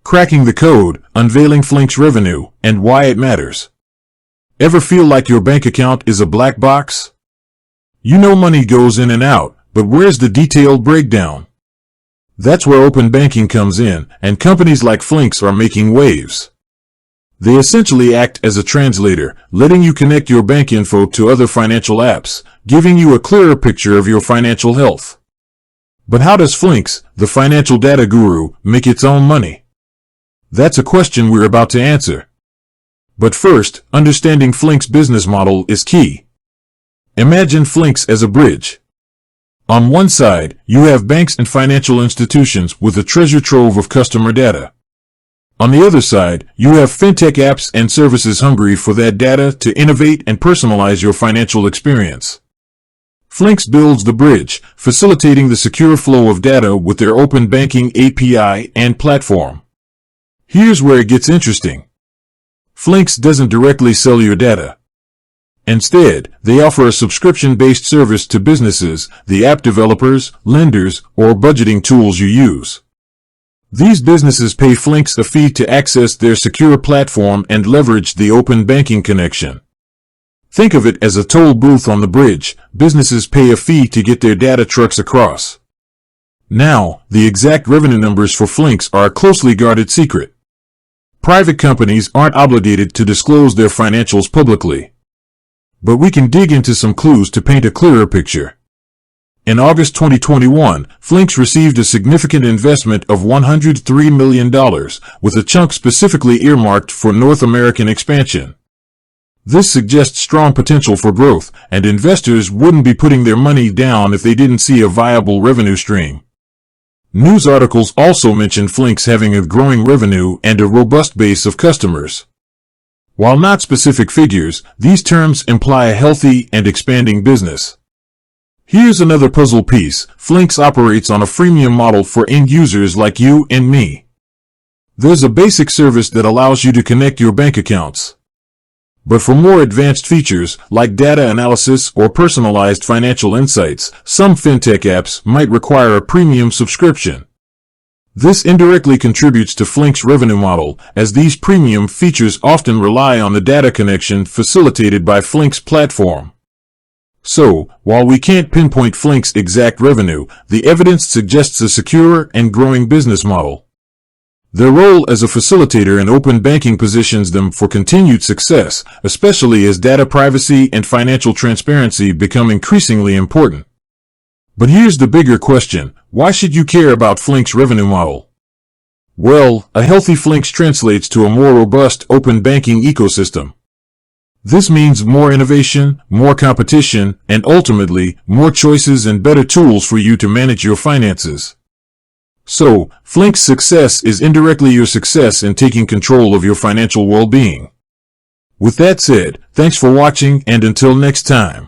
Cracking the code, unveiling Flinks revenue, and why it matters. Ever feel like your bank account is a black box? You know money goes in and out, but where's the detailed breakdown? That's where open banking comes in, and companies like Flinks are making waves. They essentially act as a translator, letting you connect your bank info to other financial apps, giving you a clearer picture of your financial health. But how does Flinks, the financial data guru, make its own money? That's a question we're about to answer. But first, understanding Flinks' business model is key. Imagine Flinks as a bridge. On one side, you have banks and financial institutions with a treasure trove of customer data. On the other side, you have fintech apps and services hungry for that data to innovate and personalize your financial experience. Flinks builds the bridge, facilitating the secure flow of data with their open banking API and platform. Here's where it gets interesting. Flinks doesn't directly sell your data. Instead, they offer a subscription-based service to businesses, the app developers, lenders, or budgeting tools you use. These businesses pay Flinks a fee to access their secure platform and leverage the open banking connection. Think of it as a toll booth on the bridge. Businesses pay a fee to get their data trucks across. Now, the exact revenue numbers for Flinks are a closely guarded secret. Private companies aren't obligated to disclose their financials publicly. But we can dig into some clues to paint a clearer picture. In August 2021, Flinks received a significant investment of $103 million, with a chunk specifically earmarked for North American expansion. This suggests strong potential for growth, and investors wouldn't be putting their money down if they didn't see a viable revenue stream. News articles also mention Flinks having a growing revenue and a robust base of customers. While not specific figures, these terms imply a healthy and expanding business. Here's another puzzle piece. Flinks operates on a freemium model for end users like you and me. There's a basic service that allows you to connect your bank accounts. But for more advanced features, like data analysis or personalized financial insights, some fintech apps might require a premium subscription. This indirectly contributes to Flinks' revenue model, as these premium features often rely on the data connection facilitated by Flinks' platform. So, while we can't pinpoint Flinks' exact revenue, the evidence suggests a secure and growing business model. Their role as a facilitator in open banking positions them for continued success, especially as data privacy and financial transparency become increasingly important. But here's the bigger question: why should you care about Flinks' revenue model? Well, a healthy Flinks translates to a more robust open banking ecosystem. This means more innovation, more competition, and ultimately, more choices and better tools for you to manage your finances. So, Flinks' success is indirectly your success in taking control of your financial well-being. With that said, thanks for watching, and until next time.